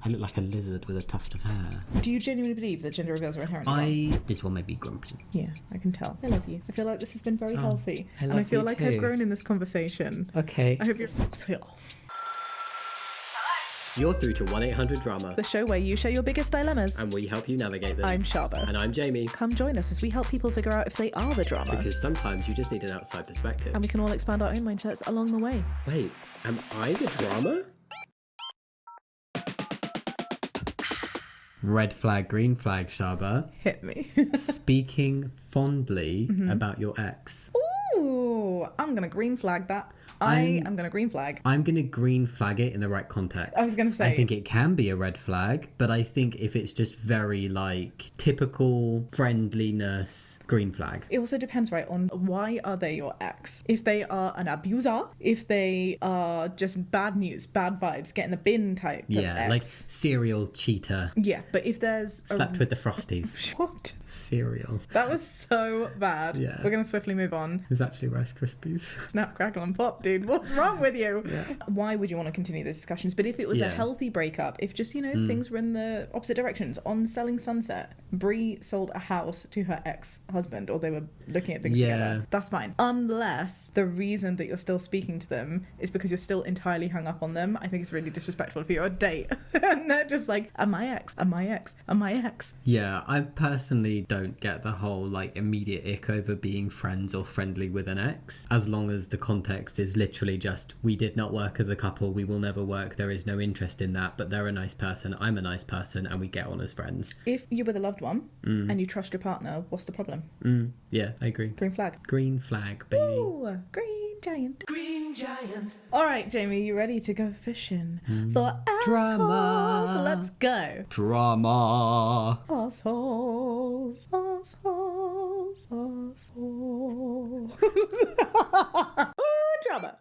I look like a lizard with a tuft of hair. Do you genuinely believe that gender reveals are inherently wrong? This one made me grumpy. Yeah, I can tell. I love you. I feel like this has been very healthy. I love and I feel you like too. I've grown in this conversation. Okay. I hope you're successful. You're through to 1-800-DRAMA. The show where you share your biggest dilemmas. And we help you navigate them. I'm Shaaba. And I'm Jamie. Come join us as we help people figure out if they are the drama. Because sometimes you just need an outside perspective. And we can all expand our own mindsets along the way. Wait, am I the drama? Red flag, green flag, Shaaba. Hit me. Speaking fondly about your ex. Ooh, I'm going to green flag that. I'm going to green flag. I'm going to green flag it in the right context. I was going to say. I think it can be a red flag, but I think if it's just very like typical friendliness, green flag. It also depends, right, on why are they your ex. If they are an abuser, if they are just bad news, bad vibes, get in the bin type of ex. Like serial cheater. Yeah, but if there's... Slept with the Frosties. What? Cereal. That was so bad. Yeah. We're going to swiftly move on. It's actually Rice Krispies. Snap, crackle and pop, dude. What's wrong with you? Yeah. Why would you want to continue these discussions? But if it was a healthy breakup, if just, things were in the opposite directions. On Selling Sunset, Brie sold a house to her ex-husband, or they were looking at things together. That's fine. Unless the reason that you're still speaking to them is because you're still entirely hung up on them. I think it's really disrespectful if you're a date. And they're just like, am I ex? Am I ex? Am I ex? Yeah, I personally don't get the whole like immediate ick over being friends or friendly with an ex, as long as the context is literally just, we did not work as a couple, we will never work, there is no interest in that, but they're a nice person, I'm a nice person, and we get on as friends. If you're with a loved one and you trust your partner, what's the problem? Yeah, I agree. Green flag. Green flag, baby. Ooh, green giant. Green giant. All right, Jamie, you ready to go fishing for Drama. assholes? Let's go. Drama. Assholes. Assholes. Assholes. Ooh, drama.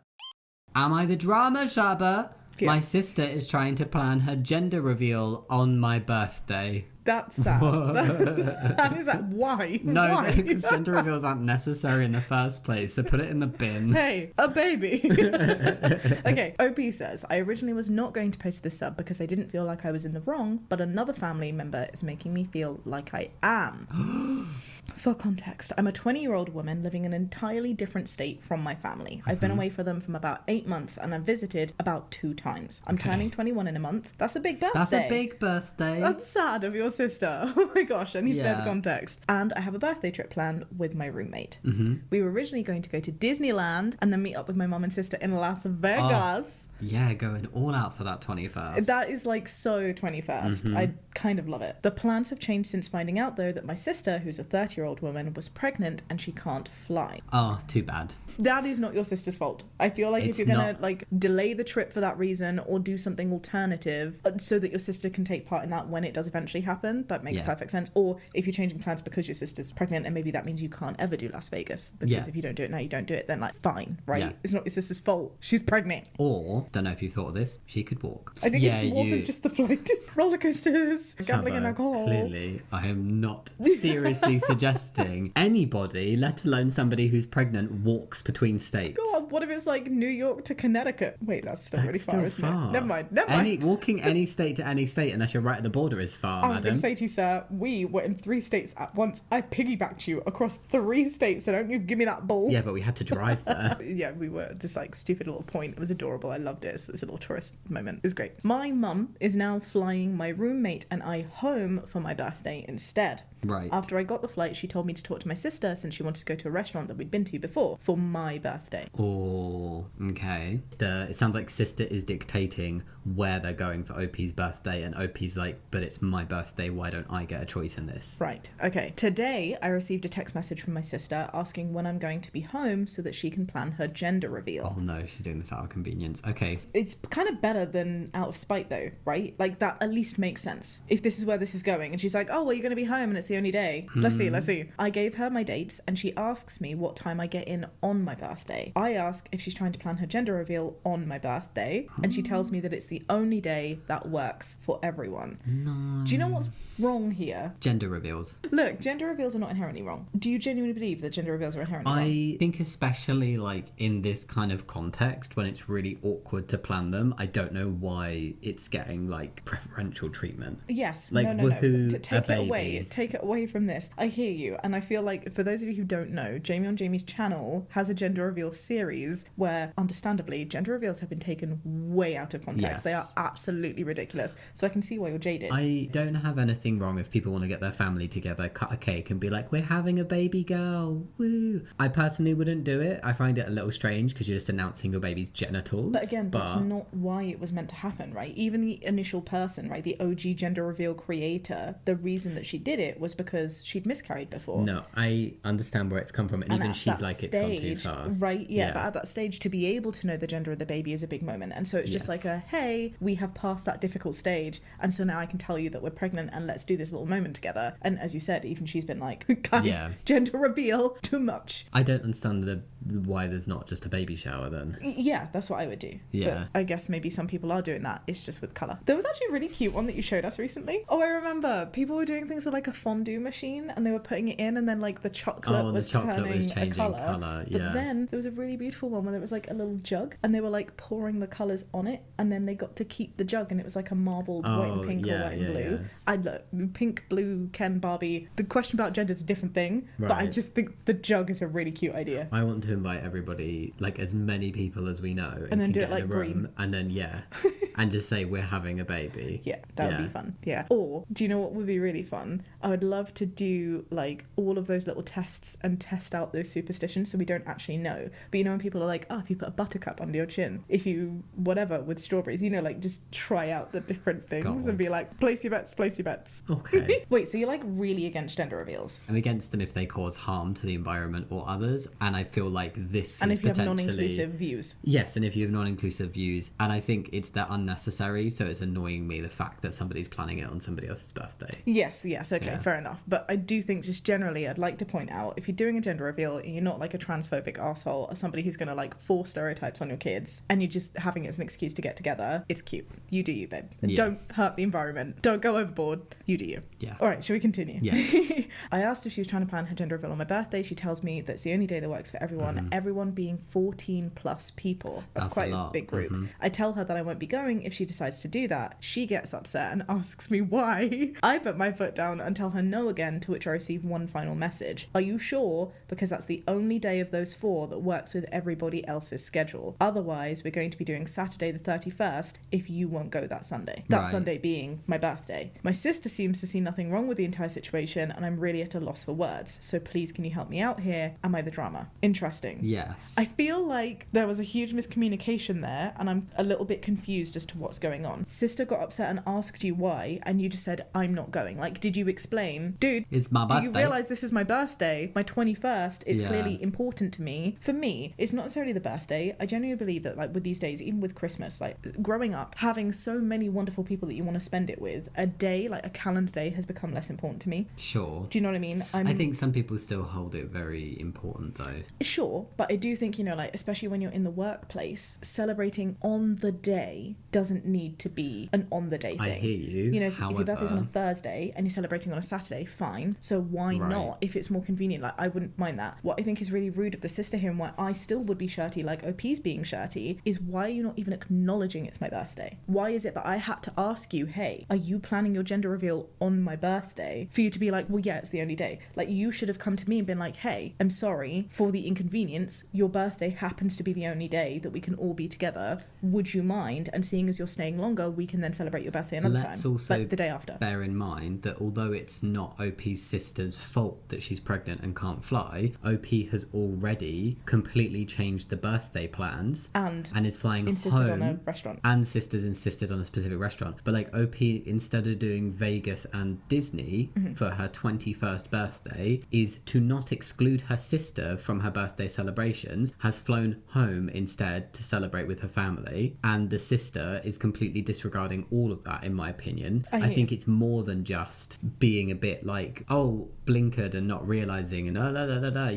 Am I the drama, Shaaba? Yes. My sister is trying to plan her gender reveal on my birthday. That's sad. That is like, why? No, Why? because gender reveals aren't necessary in the first place, so put it in the bin. Hey, a baby. Okay, OP says, I originally was not going to post this sub because I didn't feel like I was in the wrong, but another family member is making me feel like I am. For context, I'm a 20-year-old woman living in an entirely different state from my family. I've been away from them from about 8 months and I've visited about 2 times. I'm turning 21 in a month. That's a big birthday. That's a big birthday. That's sad of your sister. Oh my gosh, I need to know the context. And I have a birthday trip planned with my roommate. We were originally going to go to Disneyland and then meet up with my mum and sister in Las Vegas. Yeah, going all out for that 21st. That is like so 21st. I kind of love it. The plans have changed since finding out though that my sister, who's a 30-year-old woman, was pregnant and she can't fly. Oh, too bad. That is not your sister's fault. I feel like if you're gonna like delay the trip for that reason or do something alternative so that your sister can take part in that when it does eventually happen, that makes perfect sense. Or if you're changing plans because your sister's pregnant and maybe that means you can't ever do Las Vegas because if you don't do it now, you don't do it, then like fine, right? Yeah. It's not your sister's fault. She's pregnant. Or, don't know if you've thought of this, she could walk. I think it's more than just the flight. Roller coasters, gambling and alcohol. Clearly, I am not seriously suggesting anybody, let alone somebody who's pregnant, walks between states. God, what if it's like New York to Connecticut? Wait, that's still really far, isn't it? Never mind. Walking any state to any state unless you're right at the border is far, I was going to say to you, sir, we were in 3 states at once. I piggybacked you across 3 states, so don't you give me that bull. Yeah, but we had to drive there. Yeah, we were at this like stupid little point. It was adorable. I loved it. So this little tourist moment. It was great. My mum is now flying my roommate and I home for my birthday instead. Right. After I got the flight, she told me to talk to my sister since she wanted to go to a restaurant that we'd been to before for my birthday. Oh, okay. It sounds like sister is dictating where they're going for OP's birthday, and OP's like, but it's my birthday, why don't I get a choice in this? Right, okay. Today, I received a text message from my sister asking when I'm going to be home so that she can plan her gender reveal. Oh no, she's doing this out of convenience. Okay. It's kind of better than out of spite though, right? Like that at least makes sense. If this is where this is going and she's like, oh, well, you're going to be home and it's it's the only day. Let's see. I gave her my dates and she asks me what time I get in on my birthday. I ask if she's trying to plan her gender reveal on my birthday, and she tells me that it's the only day that works for everyone. No. Do you know what's wrong here? Gender reveals. Look, gender reveals are not inherently wrong. Do you genuinely believe that gender reveals are inherently wrong? I think especially like in this kind of context when it's really awkward to plan them, I don't know why it's getting like preferential treatment. Yes. Like, no. woohoo, Take a it away. baby. Take it away from this. I hear you. And I feel like for those of you who don't know, Jamie on Jamie's channel has a gender reveal series where, understandably, gender reveals have been taken way out of context. Yes. They are absolutely ridiculous. So I can see why you're jaded. I don't have anything wrong if people want to get their family together, cut a cake and be like, we're having a baby girl, woo. I personally wouldn't do it. I find it a little strange because you're just announcing your baby's genitals. But again, that's not why it was meant to happen, right? Even the initial person, right, the OG gender reveal creator, the reason that she did it was because she'd miscarried before. No, I understand where it's come from, and even she's like, it's gone too far. Right, yeah, but at that stage, to be able to know the gender of the baby is a big moment. And so it's just like hey, we have passed that difficult stage, and so now I can tell you that we're pregnant and let's do this little moment together. And as you said, even she's been like, guys, gender reveal, too much. I don't understand why there's not just a baby shower then. Yeah, that's what I would do. Yeah. But I guess maybe some people are doing that. It's just with colour. There was actually a really cute one that you showed us recently. Oh, I remember. People were doing things with like a fondue machine and they were putting it in and then like the chocolate was turning a colour. Yeah. But then there was a really beautiful one where there was like a little jug and they were like pouring the colours on it and then they got to keep the jug and it was like a marbled white and pink or white and blue. Yeah. I look, pink, blue, Ken, Barbie. The question about gender is a different thing, but I just think the jug is a really cute idea. I want to invite everybody, like as many people as we know, and then do it like green, and then and just say we're having a baby. Yeah, that would be fun. Yeah. Or do you know what would be really fun? I would love to do like all of those little tests and test out those superstitions so we don't actually know. But you know when people are like, oh, if you put a buttercup under your chin, if you whatever with strawberries, you know, like just try out the different things and be like, place your bets. Okay. Wait, so you're like really against gender reveals? I'm against them if they cause harm to the environment or others, and I feel like this and is if you potentially... have non-inclusive views. Yes, and if you have non-inclusive views, and I think it's that unnecessary, so it's annoying me the fact that somebody's planning it on somebody else's birthday. Yes, okay, fair enough. But I do think just generally I'd like to point out, if you're doing a gender reveal and you're not like a transphobic arsehole or somebody who's going to like force stereotypes on your kids and you're just having it as an excuse to get together, it's cute. You do you, babe. And don't hurt the environment. Don't go overboard. You do you. Yeah. All right, shall we continue? Yeah. I asked if she was trying to plan her gender reveal on my birthday. She tells me that's the only day that works for everyone, everyone being 14 plus people. That's quite a big group. I tell her that I won't be going if she decides to do that. She gets upset and asks me why. I put my foot down and tell her no again, to which I receive one final message. Are you sure? Because that's the only day of those 4 that works with everybody else's schedule. Otherwise, we're going to be doing Saturday the 31st if you won't go that Sunday. That Sunday being my birthday. My sister seems to see nothing wrong with the entire situation and I'm really at a loss for words. So please, can you help me out here? Am I the drama? Interesting. Yes. I feel like there was a huge miscommunication there and I'm a little bit confused as to what's going on. Sister got upset and asked you why and you just said, I'm not going. Like, did you explain? Dude, it's my birthday. Do you realise this is my birthday? My 21st is clearly important to me. For me, it's not necessarily the birthday. I genuinely believe that like with these days, even with Christmas, like growing up, having so many wonderful people that you want to spend it with, a day, like a calendar day has become less important to me. Sure. Do you know what I mean? I think some people still hold it very important though. Sure, but I do think, you know, like especially when you're in the workplace, celebrating on the day doesn't need to be an on the day thing. I hear you. You know, if your birthday's on a Thursday and you're celebrating on a Saturday, fine. So why not? If it's more convenient, like I wouldn't mind that. What I think is really rude of the sister here and why I still would be shirty, like OP's being shirty, is why are you not even acknowledging it's my birthday? Why is it that I had to ask you, hey, are you planning your gender reveal on my birthday? For you to be like, well, yeah, it's the only day. Like you should have come to me and been like, hey, I'm sorry for the inconvenience. Your birthday happens to be the only day that we can all be together. Would you mind? And seeing as you're staying longer, we can then celebrate your birthday another time. Let's also like the day after. Bear in mind that although it's not OP's sister's fault that she's pregnant and can't fly, OP has already completely changed the birthday plans and is flying insisted home on a restaurant. And sisters insisted on a specific restaurant. But like OP, instead of doing Vegas and Disney for her 21st birthday, is to not exclude her sister from her birthday celebrations, has flown home instead to celebrate with her family, and the sister is completely disregarding all of that, in my opinion. I think it's more than just being a bit like, oh, blinkered and not realising and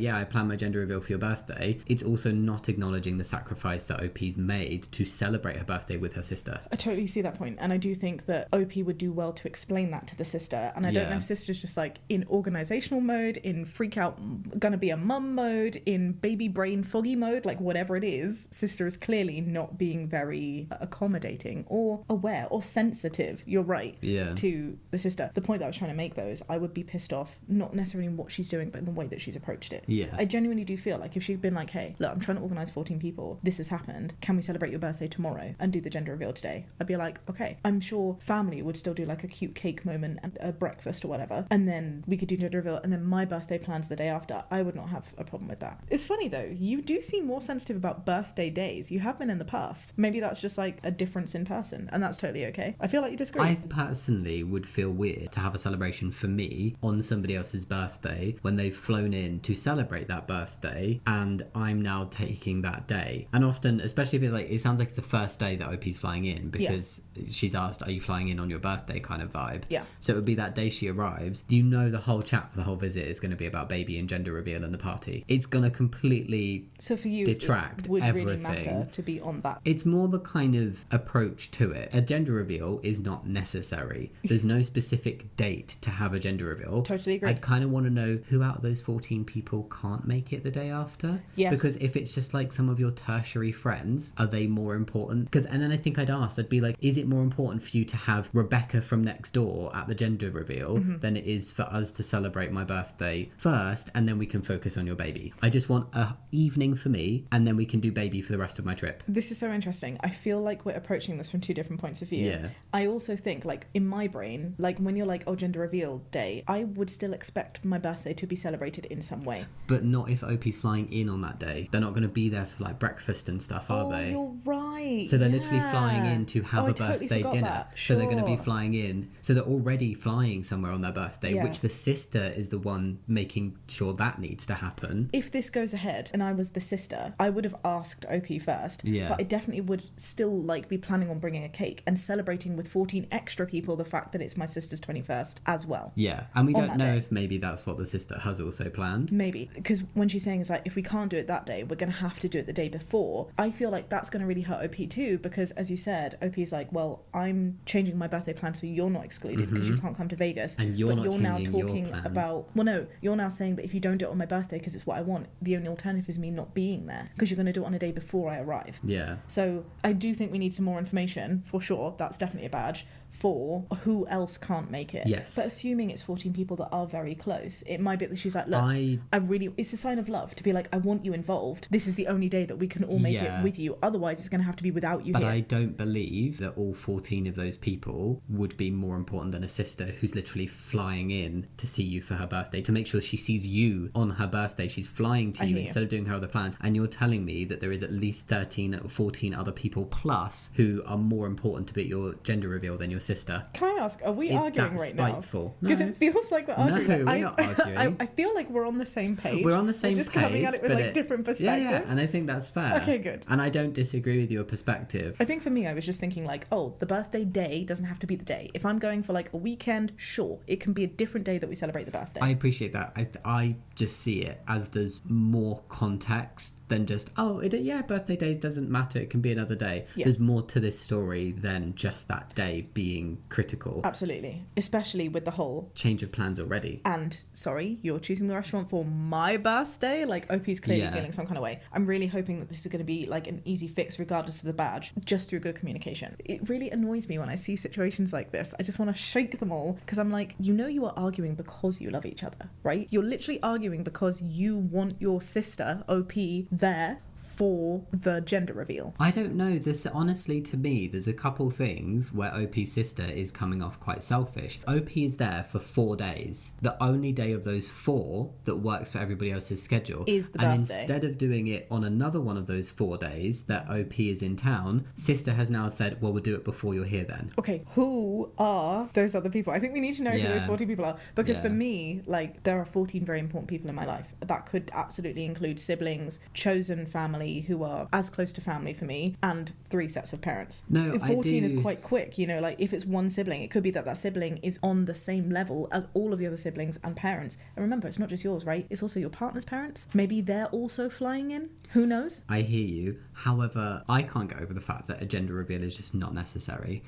yeah, I planned my gender reveal for your birthday. It's also not acknowledging the sacrifice that OP's made to celebrate her birthday with her sister. I totally see that point, and I do think that OP would do well to explain that to the sister, and I don't know if sister's just like in organisational mode, in freak out gonna be a mum mode, in baby brain foggy mode, like whatever it is, sister is clearly not being very accommodating or aware or sensitive, you're right, to the sister. The point that I was trying to make though is I would be pissed off, not necessarily in what she's doing, but in the way that she's approached it. I genuinely do feel like if she'd been like, hey, look, I'm trying to organise 14 people, this has happened, can we celebrate your birthday tomorrow and do the gender reveal today? I'd be like, okay. I'm sure family would still do like a cute cake moment and a breakfast or whatever, and then we could do gender reveal, and then my birthday plans the day after. I would not have a problem with that. It's funny though, you do seem more sensitive about birthday days. You have been in the past. Maybe that's just like a difference in person, and that's totally okay. I feel like you disagree. I personally would feel weird to have a celebration for me on somebody else's birthday when they've flown in to celebrate that birthday and I'm now taking that day. And often, especially if it's like, it sounds like it's the first day that OP's flying in because she's asked, are you flying in on your birthday kind of vibe. So it would be that day she arrives, you know, the whole chat for the whole visit is going to be about baby and gender reveal and the party. It's going to completely detract it would everything. Really matter to be on that. It's more the kind of approach to it. A gender reveal is not necessary. There's no specific date to have a gender reveal. Totally agree. I'd kind of want to know who out of those 14 people can't make it the day after. Because if it's just like some of your tertiary friends, are they more important? And then I think I'd be like, is it more important for you to have Rebecca from next door at the gender reveal than it is for us to celebrate my birthday first and then we can focus on your baby? I just want a evening for me and then we can do baby for the rest of my trip. This is so interesting. I feel like we're approaching this from two different points of view. I also think, like, in my brain, like when you're like, oh, gender reveal day, I would still expect my birthday to be celebrated in some way. But not if OP's flying in on that day. They're not going to be there for like breakfast and stuff, are they? You're right. So they're literally flying in to have a birthday dinner. Sure. So they're going to be flying in. So they're already flying somewhere on their birthday, which the sister is the one making sure that needs to happen. If this goes ahead and I was the sister, I would have asked OP first. But I definitely would still like be planning on bringing a cake and celebrating with 14 extra people the fact that it's my sister's 21st as well. And we don't know if maybe that's what the sister has also planned. Maybe, because when she's saying it's like, if we can't do it that day, we're going to have to do it the day before. I feel like that's going to really hurt OP too, because as you said, OP is like, well, I'm changing my birthday plan so you're not excluded because you can't come to Vegas. And you're now talking about, well, no, you're now saying that if you don't do it on my birthday because it's what I want, the only alternative is me not being there because you're going to do it on a day before I arrive. So I do think we need some more information for sure. That's definitely a badge for who else can't make it. But assuming it's 14 people that are very close, it might be that she's like, look, it's a sign of love to be like, I want you involved. This is the only day that we can all make it with you. Otherwise, it's going to have to be without you. But I don't believe that all 14 of those people would be more important than a sister who's literally flying in to see you for her birthday, to make sure she sees you on her birthday. She's flying to you instead of doing her other plans. And you're telling me that there is at least 13 or 14 other people plus who are more important to be at your gender reveal than your sister. Can I ask, are we arguing right spiteful now? Because it feels like we're arguing. No, we're not arguing. I feel like we're on the same page. We're on the same page. Just coming at it with like different perspectives. Yeah, and I think that's fair. Okay, good. And I don't disagree with your perspective. I think for me, I was just thinking like, oh, the birthday day doesn't have to be the day. If I'm going for like a weekend, sure, it can be a different day that we celebrate the birthday. I appreciate that. I just see it as there's more context than just, birthday day doesn't matter, it can be another day. There's more to this story than just that day being critical. Absolutely. Especially with the whole change of plans already. And sorry, you're choosing the restaurant for my birthday? Like, OP's clearly feeling some kind of way. I'm really hoping that this is going to be like an easy fix regardless of the badge, just through good communication. It really annoys me when I see situations like this. I just want to shake them all because I'm like, you are arguing because you love each other, right? You're literally arguing because you want your sister, OP, there for the gender reveal. I don't know. This honestly, to me, there's a couple things where OP's sister is coming off quite selfish. OP is there for 4 days. The only day of those 4 that works for everybody else's schedule is the birthday. And instead of doing it on another one of those 4 days that OP is in town, sister has now said, well, we'll do it before you're here then. Okay, who are those other people? I think we need to know who those 14 people are, because for me, like, there are 14 very important people in my life. That could absolutely include siblings, chosen family family who are as close to family for me, and 3 sets of parents. No, 14 is quite quick, you know, like if it's one sibling, it could be that that sibling is on the same level as all of the other siblings and parents. And remember, it's not just yours, right? It's also your partner's parents. Maybe they're also flying in. Who knows? I hear you. However, I can't get over the fact that a gender reveal is just not necessary.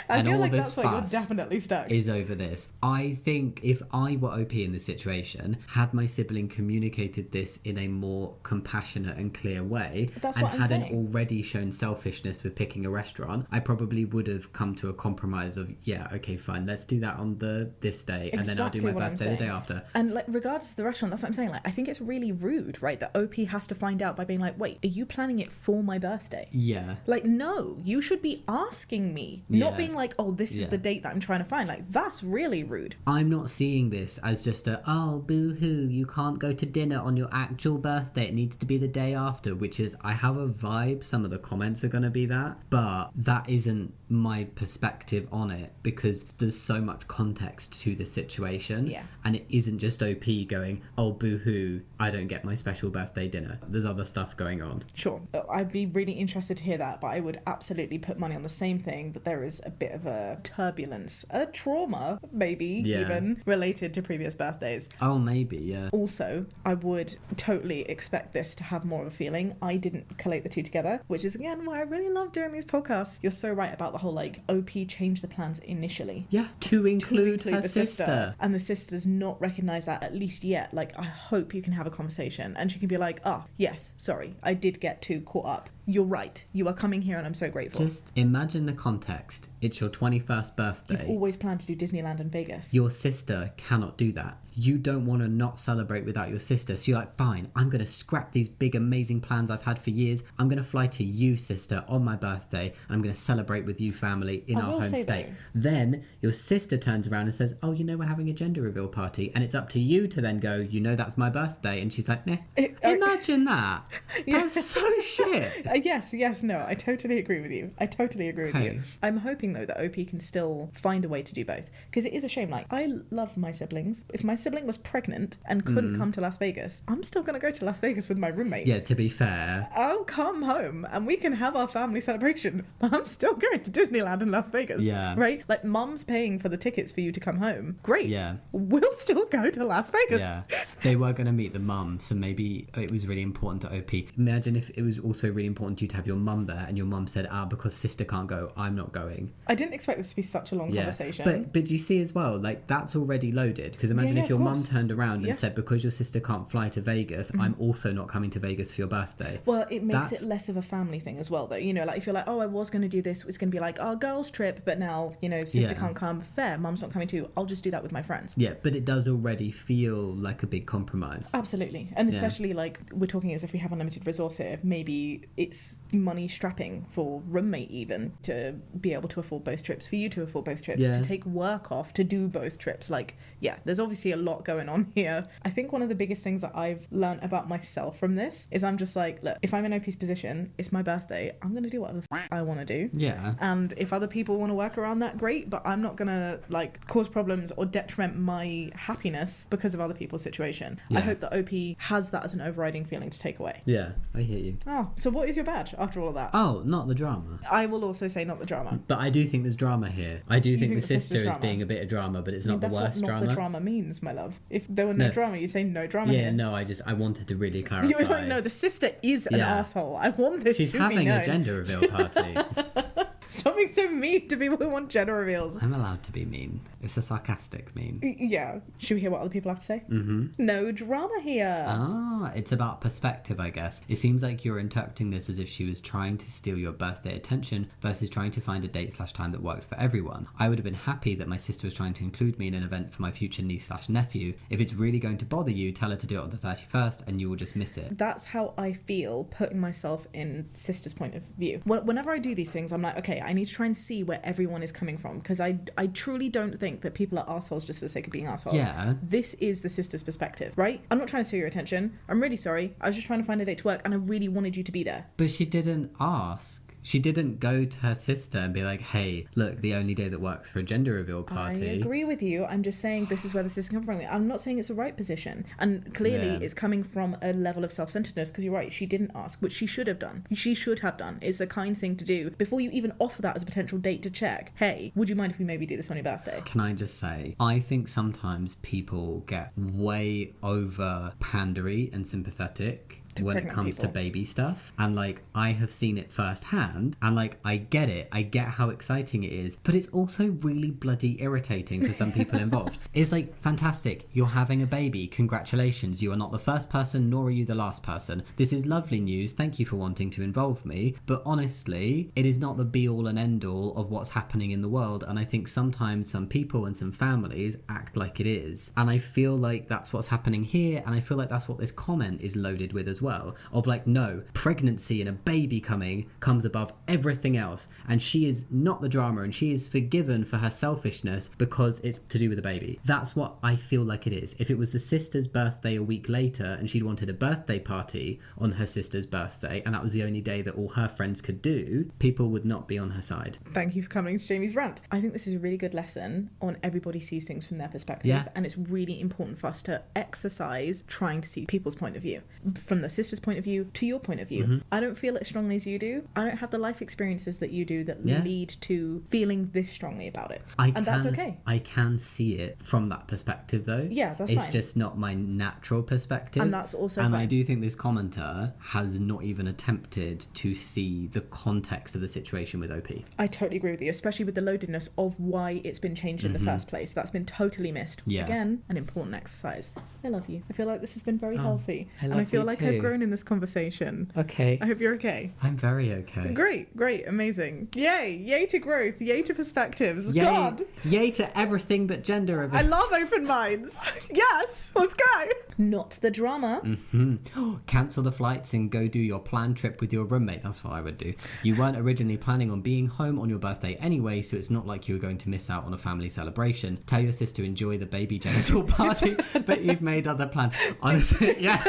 I feel like that's why you're definitely stuck. Is over this. I think if I were OP in this situation, had my sibling communicated this in a more compassionate and clear way, and hadn't already shown selfishness with picking a restaurant, I probably would have come to a compromise of, yeah, okay, fine, let's do that on this day, and then I'll do my birthday the day after. And like, regardless of the restaurant, that's what I'm saying. Like, I think it's really rude, right, that OP has to find out by being like, wait, are you planning it for my birthday? Yeah. Like, no, you should be asking me, not being like, oh, this is the date that I'm trying to find. Like, that's really rude. I'm not seeing this as just a, oh, boo-hoo, you can't go to dinner on your actual birthday, it needs to be the day after, which is, I have a vibe some of the comments are going to be that, but that isn't my perspective on it, because there's so much context to the situation, and it isn't just OP going, oh, boo-hoo, I don't get my special birthday dinner. There's other stuff going on. Sure, I'd be really interested to hear that, but I would absolutely put money on the same thing, that there is a bit of a turbulence, a trauma maybe, even related to previous birthdays. Oh, maybe, yeah. Also, I would totally expect this to have more of a feeling. I didn't collate the two together, which is again why I really love doing these podcasts. You're so right about the whole like OP changed the plans initially. Yeah, to include her the sister. And the sister's not recognised that at least yet. Like, I hope you can have a conversation and she can be like, oh, yes, sorry, I did get too caught up. You're right. You are coming here and I'm so grateful. Just imagine the context. It's your 21st birthday. You've always planned to do Disneyland and Vegas. Your sister cannot do that. You don't want to not celebrate without your sister. So you're like, fine, I'm going to scrap these big, amazing plans I've had for years. I'm going to fly to you, sister, on my birthday. And I'm going to celebrate with you family in our home state. Then your sister turns around and says, oh, you know, we're having a gender reveal party. And it's up to you to then go, you know, that's my birthday. And she's like, nah. Imagine that. That's so shit. Yes, no, I totally agree with you. With you. I'm hoping, though, that OP can still find a way to do both. Because it is a shame. Like, I love my siblings. If my sibling was pregnant and couldn't come to Las Vegas, I'm still going to go to Las Vegas with my roommate. Yeah, to be fair. I'll come home and we can have our family celebration. But I'm still going to Disneyland in Las Vegas. Yeah. Right? Like, mum's paying for the tickets for you to come home. Great. Yeah. We'll still go to Las Vegas. Yeah. They were going to meet the mum, so maybe it was really important to OP. Imagine if it was also really important to you to have your mum there and your mum said, because sister can't go, I'm not going. I didn't expect this to be such a long conversation. But you see as well, like, that's already loaded. Because imagine if your mum turned around and said, because your sister can't fly to Vegas, I'm also not coming to Vegas for your birthday. Well, it makes it less of a family thing as well, though. You know, like, if you're like, oh, I was going to do this, it's going to be like, oh, girls trip, but now, you know, sister can't come. Fair, mum's not coming too. I'll just do that with my friends. Yeah, but it does already feel like a big compromise. Absolutely. And especially, like, we're talking as if we have unlimited resource here. Maybe it's money strapping for roommate even to be able to afford both trips, for you to afford both trips, to take work off to do both trips. Like, yeah, there's obviously a lot going on here. I think one of the biggest things that I've learned about myself from this is I'm just like, look, if I'm in OP's position, it's my birthday, I'm gonna do whatever the I want to do. Yeah. And if other people want to work around that, great, but I'm not gonna like cause problems or detriment my happiness because of other people's situation. I hope that OP has that as an overriding feeling to take away. Yeah, I hear you. Oh, so what is your bad after all of that? Oh, not the drama. I will also say not the drama. But I do think there's drama here. I do think the sister is being a bit of drama, but it's not the worst drama. That's what not the drama means, my love. If there were no drama, you'd say no drama here. No, I wanted to really clarify. You were like, no, the sister is an asshole. I want this to be known. She's having a gender reveal party. Stop being so mean to people who want gender reveals. I'm allowed to be mean. It's a sarcastic mean. Yeah. Should we hear what other people have to say? Mm-hmm. No drama here. It's about perspective, I guess. It seems like you're interpreting this as if she was trying to steal your birthday attention versus trying to find a date/time that works for everyone. I would have been happy that my sister was trying to include me in an event for my future niece/nephew. If it's really going to bother you, tell her to do it on the 31st and you will just miss it. That's how I feel putting myself in sister's point of view. Whenever I do these things, I'm like, okay, I need to try and see where everyone is coming from, because I truly don't think that people are assholes just for the sake of being assholes. Yeah. This is the sister's perspective, right? I'm not trying to steal your attention. I'm really sorry. I was just trying to find a date to work and I really wanted you to be there. But she didn't ask. She didn't go to her sister and be like, hey, look, the only day that works for a gender reveal party. I agree with you. I'm just saying this is where this is coming from. I'm not saying it's the right position. And clearly it's coming from a level of self-centeredness, because you're right, she didn't ask, which she should have done. She should have done. It's the kind thing to do before you even offer that as a potential date to check. Hey, would you mind if we maybe do this on your birthday? Can I just say, I think sometimes people get way over pandery and sympathetic when it comes to baby stuff, and like I have seen it firsthand, and like I get it, I get how exciting it is, but it's also really bloody irritating for some people involved. It's like, fantastic, you're having a baby, congratulations, you are not the first person nor are you the last person. This is lovely news, thank you for wanting to involve me, but honestly it is not the be all and end all of what's happening in the world, and I think sometimes some people and some families act like it is, and I feel like that's what's happening here, and I feel like that's what this comment is loaded with as well, of like, no, pregnancy and a baby coming comes above everything else, and she is not the drama, and she is forgiven for her selfishness because it's to do with a baby. That's what I feel like it is. If it was the sister's birthday a week later and she'd wanted a birthday party on her sister's birthday and that was the only day that all her friends could do, people would not be on her side. Thank you for coming to Jamie's rant. I think this is a really good lesson on everybody sees things from their perspective, and it's really important for us to exercise trying to see people's point of view, from the sister's point of view to your point of view. I don't feel it as strongly as you do. I don't have the life experiences that you do that lead to feeling this strongly about it. That's okay. I can see it from that perspective though. Yeah, that's fine. It's just not my natural perspective. And that's also fine. And I do think this commenter has not even attempted to see the context of the situation with OP. I totally agree with you, especially with the loadedness of why it's been changed in the first place. That's been totally missed. Yeah. Again, an important exercise. I love you. I feel like this has been very healthy. And I feel like too. I've grown in this conversation. Okay. I hope you're okay. I'm very okay. Great, amazing. Yay to growth, yay to perspectives. Yay, God. Yay to everything but gender reveal. I love open minds. Yes, let's go. Not the drama. Cancel the flights and go do your planned trip with your roommate. That's what I would do. You weren't originally planning on being home on your birthday anyway, so it's not like you were going to miss out on a family celebration. Tell your sister to enjoy the baby genital party, but you've made other plans. Honestly, yeah.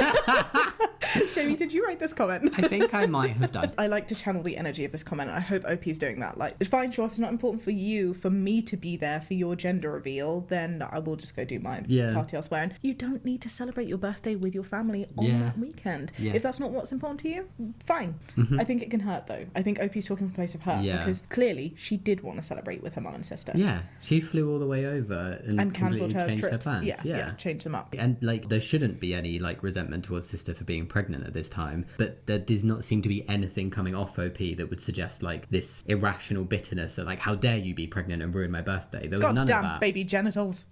Jamie, did you write this comment? I think I might have done. I like to channel the energy of this comment. I hope OP is doing that. Like, it's fine, sure, if it's not important for you, for me to be there for your gender reveal, then I will just go do my party elsewhere. And you don't need to celebrate your birthday with your family on that weekend. If that's not what's important to you, fine. I think it can hurt though. I think OP's talking from a place of hurt because clearly she did want to celebrate with her mum and sister. Yeah, she flew all the way over and cancelled her changed trips. her plans. Yeah, changed them up. And like, there shouldn't be any like resentment towards sister for being pregnant at this time, but there does not seem to be anything coming off OP that would suggest like this irrational bitterness of like, how dare you be pregnant and ruin my birthday. There was none of that. Goddamn baby genitals.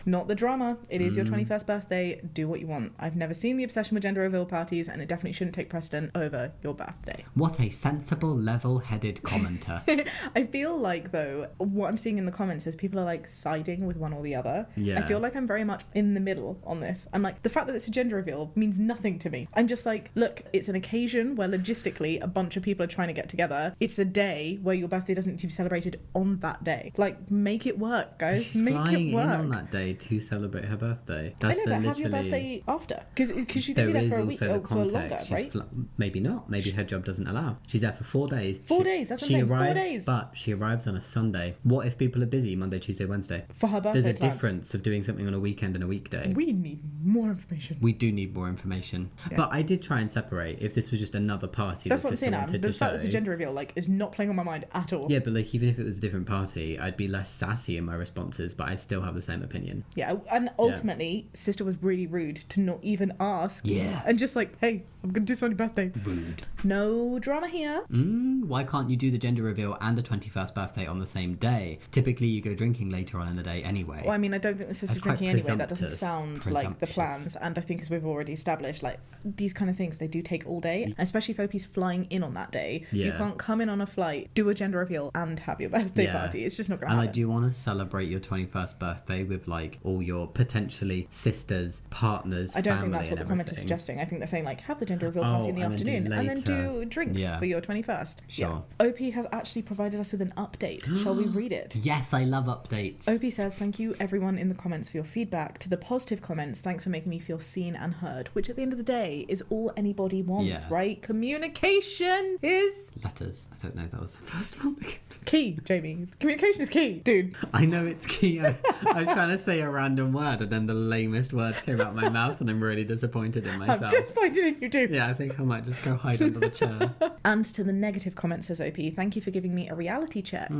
Not the drama. It is your 21st birthday. Do what you want. I've never seen the obsession with gender reveal parties, and it definitely shouldn't take precedent over your birthday. What a sensible, level-headed commenter. I feel like, though, what I'm seeing in the comments is people are like siding with one or the other. Yeah. I feel like I'm very much in the middle on this. I'm like, the fact that it's a gender reveal means nothing to me. I'm just like, look, it's an occasion where logistically a bunch of people are trying to get together. It's a day where your birthday doesn't need to be celebrated on that day. Like, make it work, guys. She's make flying it work. in on that day to celebrate her birthday. I know, but have your birthday after. Because she could be there for a week, for longer, right? Maybe not. Maybe her job doesn't allow. She's there for 4 days. 4 days, that's what I'm saying, 4 days. But she arrives on a Sunday. What if people are busy Monday, Tuesday, Wednesday? For her birthday There's a plans. difference of doing something on a weekend and a weekday. We need more information. We do need more information. Yeah. But I did try and separate if this was just another party that's that what I'm sister saying. wanted The to fact that show. it's a gender reveal like is not playing on my mind at all. Yeah, but like even if it was a different party, I'd be less sassy in my responses, but I still have the same opinion. Yeah, and ultimately, sister was really rude to not even ask. Yeah. And just like, hey, I'm going to do this on your birthday. Rude. No drama here. Why can't you do the gender reveal and a 21st birthday on the same day? Typically, you go drinking later on in the day anyway. Well, I mean, I don't think the sister's That's quite drinking anyway. That doesn't sound like the presumptuous. plans. And I think, as we've already established, like, these kind of things, they do take all day. Especially if OP's flying in on that day. Yeah. You can't come in on a flight, do a gender reveal, and have your birthday party. It's just not going to And happen. I do want to celebrate your 21st birthday with like all your potentially sisters, partners, I don't family, think that's what the comment is suggesting. I think they're saying like have the gender reveal party in the afternoon and then do drinks for your 21st. Sure. Yeah. OP has actually provided us with an update. Shall we read it? Yes, I love updates. OP says, thank you everyone in the comments for your feedback. To the positive comments, thanks for making me feel seen and heard, which at the end of the day is all anybody wants, right? Communication is... Letters. I don't know, that was the first one. Key, Jamie. Communication is key, dude. I know it's key. I was trying to say a random word and then the lamest word came out of my mouth and I'm really disappointed in myself. I'm disappointed in you too. Yeah, I think I might just go hide under the chair. And to the negative comment, says OP, thank you for giving me a reality check.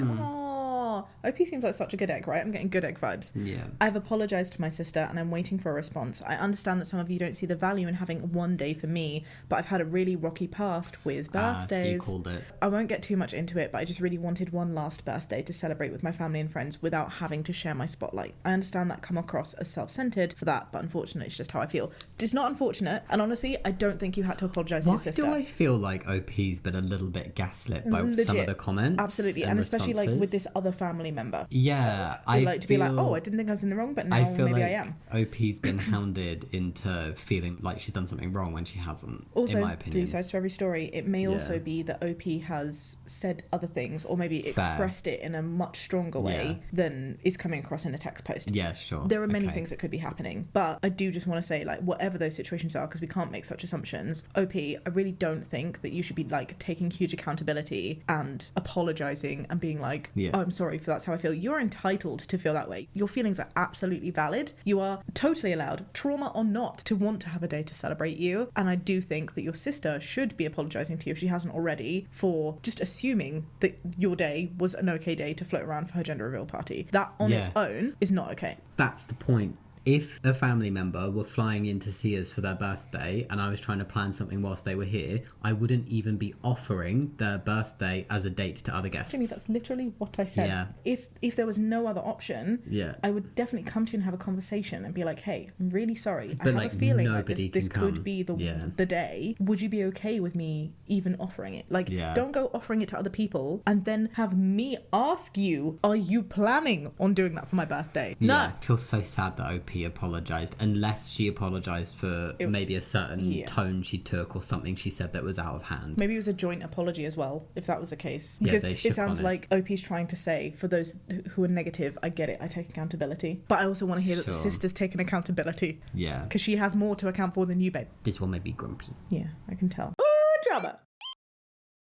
OP seems like such a good egg, right? I'm getting good egg vibes. Yeah. I've apologised to my sister and I'm waiting for a response. I understand that some of you don't see the value in having one day for me, but I've had a really rocky past with birthdays. You called it. I won't get too much into it, but I just really wanted one last birthday to celebrate with my family and friends without having to share my spotlight. I understand that come across as self-centered for that, but unfortunately it's just how I feel. It's not unfortunate, and honestly, I don't think you had to apologise to your sister. Why do I feel like OP's been a little bit gaslit by some of the comments? Absolutely, and especially like with this other family member. Yeah, I like to be like, oh, I didn't think I was in the wrong, but now maybe I am. OP's been hounded into feeling like she's done something wrong when she hasn't. Also, in my opinion, 2 sides to every story. It may also be that OP has said other things, or maybe expressed it in a much stronger way than is coming across in a text post. Yeah, sure. There are many things that could be happening, but I do just want to say, like, whatever those situations are, because we can't make such assumptions. OP, I really don't think that you should be like taking huge accountability and apologizing and being like, oh, I'm sorry for that's how I feel. You're entitled to feel that way. Your feelings are absolutely valid. You are totally allowed, trauma or not, to want to have a day to celebrate you. And I do think that your sister should be apologizing to you if she hasn't already for just assuming that your day was an okay day to float around for her gender reveal party. That on its own is not okay. That's the point. If a family member were flying in to see us for their birthday and I was trying to plan something whilst they were here, I wouldn't even be offering their birthday as a date to other guests. Jimmy, that's literally what I said. Yeah. If there was no other option, I would definitely come to you and have a conversation and be like, hey, I'm really sorry. But I have a feeling like this come. could be the day. Would you be okay with me even offering it? Like, don't go offering it to other people and then have me ask you, are you planning on doing that for my birthday? No. I feel so sad that OP apologised, unless she apologised for maybe a certain tone she took or something she said that was out of hand. Maybe it was a joint apology as well, if that was the case. Because it sounds like OP's trying to say, for those who are negative, I get it, I take accountability. But I also want to hear that the sister's taken accountability. Yeah. Because she has more to account for than you, babe. This one may be grumpy. Yeah, I can tell. Oh, drama!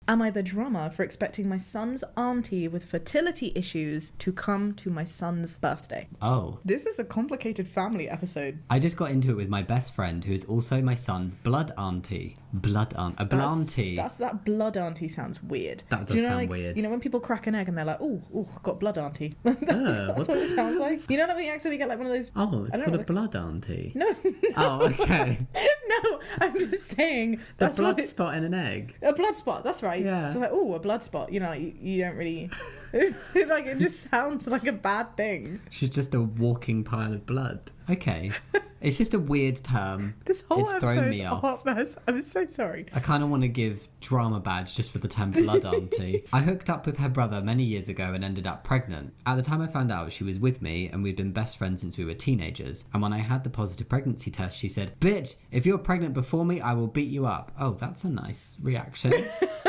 Am I the drama for expecting my son's auntie with fertility issues to come to my son's birthday? Oh. This is a complicated family episode. I just got into it with my best friend, who is also my son's blood auntie. Blood aunt. A blantie. That blood auntie sounds weird. That does sound weird. You know when people crack an egg and they're like, oh, got blood auntie. That's what it sounds like. You know that when you accidentally get like one of those... Oh, it's called a blood auntie? No. Oh, okay. No, I'm just saying... That's a blood spot in an egg? A blood spot, that's right. Yeah. So like, oh, a blood spot. You know, you don't really... like, it just sounds like a bad thing. She's just a walking pile of blood. Okay. It's just a weird term. This whole it's thrown me off. Hot mess. I'm so sorry. I kind of want to give drama badge just for the term blood auntie. I hooked up with her brother many years ago and ended up pregnant. At the time I found out, she was with me and we'd been best friends since we were teenagers. And when I had the positive pregnancy test, she said, "Bitch, if you're pregnant before me, I will beat you up." Oh, that's a nice reaction.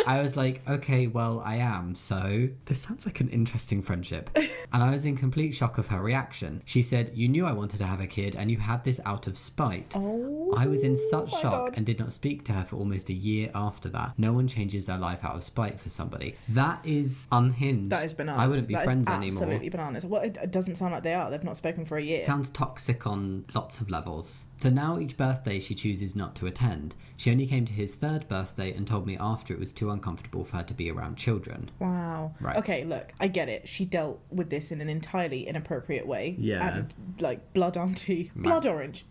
I was like, okay, well, I am, so this sounds like an interesting friendship. And I was in complete shock of her reaction. She said, "You knew I wanted to have a kid and you had this out of spite." Oh, I was in such shock and did not speak to her for almost a year after that. No one changes their life out of spite for somebody. That is unhinged. That is bananas. I wouldn't be friends anymore. Absolutely bananas. Well, it doesn't sound like they are. They've not spoken for a year. Sounds toxic on lots of levels. So now each birthday she chooses not to attend. She only came to his third birthday and told me after it was too uncomfortable for her to be around children. Wow. Right. Okay, look, I get it. She dealt with this in an entirely inappropriate way. Yeah. And, like, blood auntie. Blood orange.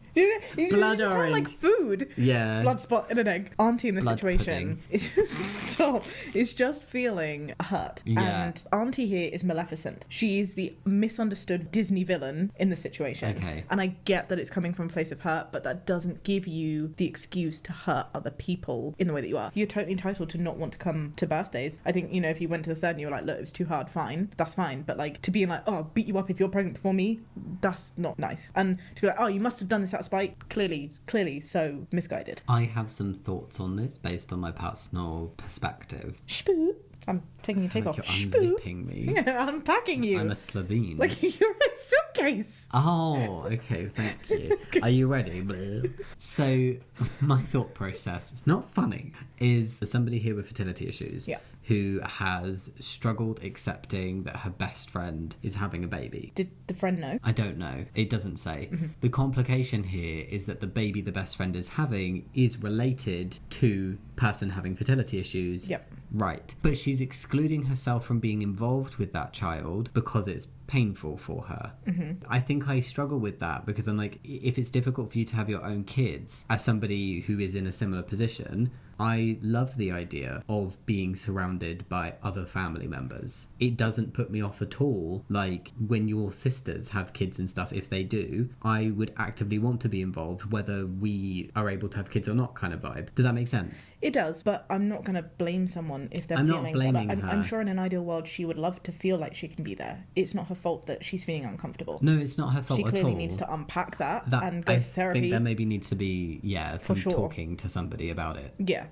You Blood just sound like orange. food. Yeah. Blood spot in an egg. Auntie in the Blood situation is just feeling hurt. Yeah. And Auntie here is Maleficent. She is the misunderstood Disney villain in the situation. Okay. And I get that it's coming from a place of hurt, but that doesn't give you the excuse to hurt other people in the way that you are. You're totally entitled to not want to come to birthdays. I think, if you went to the third and you were like, look, it was too hard, fine. That's fine. But like, to be like, oh, I'll beat you up if you're pregnant before me, that's not nice. And to be like, oh, you must have done this out of spite, clearly so misguided. I have some thoughts on this based on my personal perspective. Spoot. I'm taking your take off. You're Spoot. unzipping me. Yeah, unpacking you. I'm a Slovene. Like you're a suitcase. Oh, okay, thank you. Are you ready? So, my thought process, it's not funny, is there's somebody here with fertility issues who has struggled accepting that her best friend is having a baby. Did the friend know? I don't know. It doesn't say. The complication here is that the baby the best friend is having is related to person having fertility issues. Yep. Right. But she's excluding herself from being involved with that child because it's painful for her. I think I struggle with that because I'm like, if it's difficult for you to have your own kids, as somebody who is in a similar position, I love the idea of being surrounded by other family members. It doesn't put me off at all. Like when your sisters have kids and stuff, if they do, I would actively want to be involved, whether we are able to have kids or not, kind of vibe. Does that make sense? It does, but I'm not going to blame someone if they're I'm feeling... not blaming her. I'm sure in an ideal world she would love to feel like she can be there. It's not her fault that she's feeling uncomfortable. No, it's not her fault at all. She clearly needs to unpack that and go to therapy. I think there maybe needs to be, some sure. talking to somebody about it. Yeah,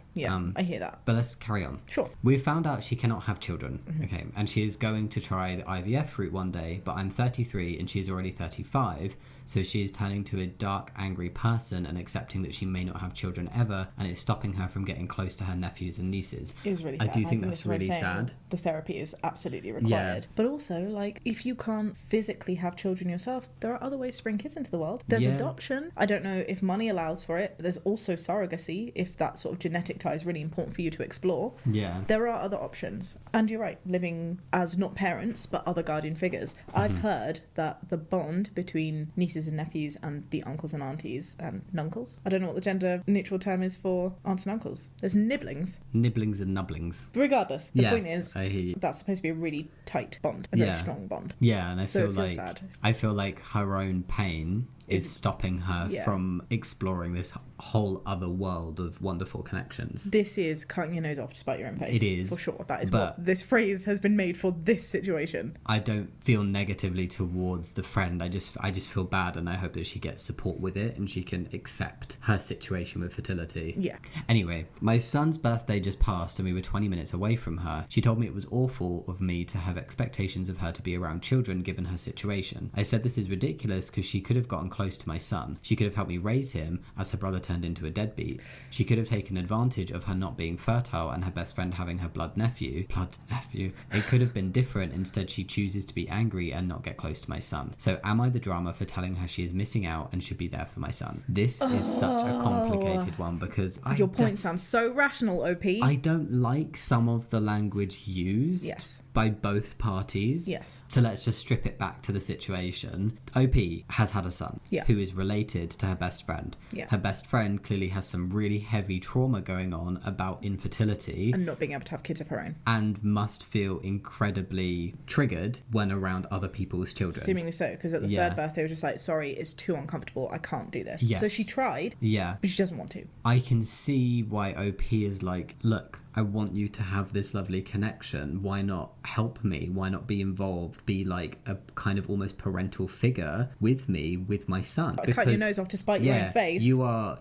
I hear that. But let's carry on. Sure. We've found out she cannot have children. Okay. And she is going to try the IVF route one day, but I'm 33 and she's already 35. So she is turning to a dark, angry person and accepting that she may not have children ever, and it's stopping her from getting close to her nephews and nieces. It is really sad. I do think that's really saying sad. The therapy is absolutely required. Yeah. But also, like, if you can't physically have children yourself, there are other ways to bring kids into the world. There's adoption. I don't know if money allows for it, but there's also surrogacy, if that sort of genetic tie is really important for you to explore. Yeah. There are other options. And you're right, living as not parents, but other guardian figures. I've heard that the bond between nieces and nephews and the uncles and aunties and nuncles. I don't know what the gender neutral term is for aunts and uncles. There's nibblings. Nibblings and nubblings. Regardless, the point is I hear you. That's supposed to be a really tight bond, a very strong bond. Yeah, and I feel like her own pain is stopping her from exploring this whole other world of wonderful connections. This is cutting your nose off to spite your own face. It is. For sure. That is what this phrase has been made for this situation. I don't feel negatively towards the friend. I just feel bad, and I hope that she gets support with it and she can accept her situation with fertility. Yeah. Anyway, my son's birthday just passed and we were 20 minutes away from her. She told me it was awful of me to have expectations of her to be around children given her situation. I said this is ridiculous because she could have gotten close to my son. She could have helped me raise him as her brother turned into a deadbeat. She could have taken advantage of her not being fertile and her best friend having her blood nephew. It could have been different. Instead, she chooses to be angry and not get close to my son. So am I the drama for telling her she is missing out and should be there for my son? This is such a complicated one because your point sounds so rational, OP. I don't like some of the language used by both parties. Yes. So let's just strip it back to the situation. OP has had a son who is related to her best friend. Yeah. Her best friend clearly has some really heavy trauma going on about infertility. And not being able to have kids of her own. And must feel incredibly triggered when around other people's children. Seemingly so, because at the third birthday, was just like, sorry, it's too uncomfortable. I can't do this. Yes. So she tried, but she doesn't want to. I can see why OP is like, look, I want you to have this lovely connection. Why not help me? Why not be involved? Be like a kind of almost parental figure with me, with my son. Because, cut your nose off to spite your own face.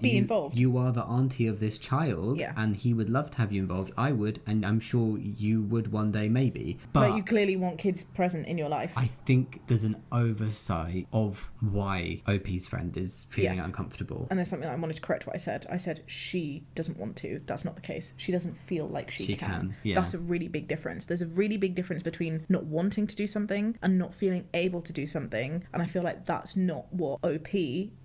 Be involved. You are the auntie of this child, and he would love to have you involved. I would, and I'm sure you would one day maybe. But you clearly want kids present in your life. I think there's an oversight of why OP's friend is feeling uncomfortable. And there's something I wanted to correct what I said. I said she doesn't want to. That's not the case. She doesn't feel like she can. That's a really big difference. There's a really big difference between not wanting to do something and not feeling able to do something, and I feel like that's not what OP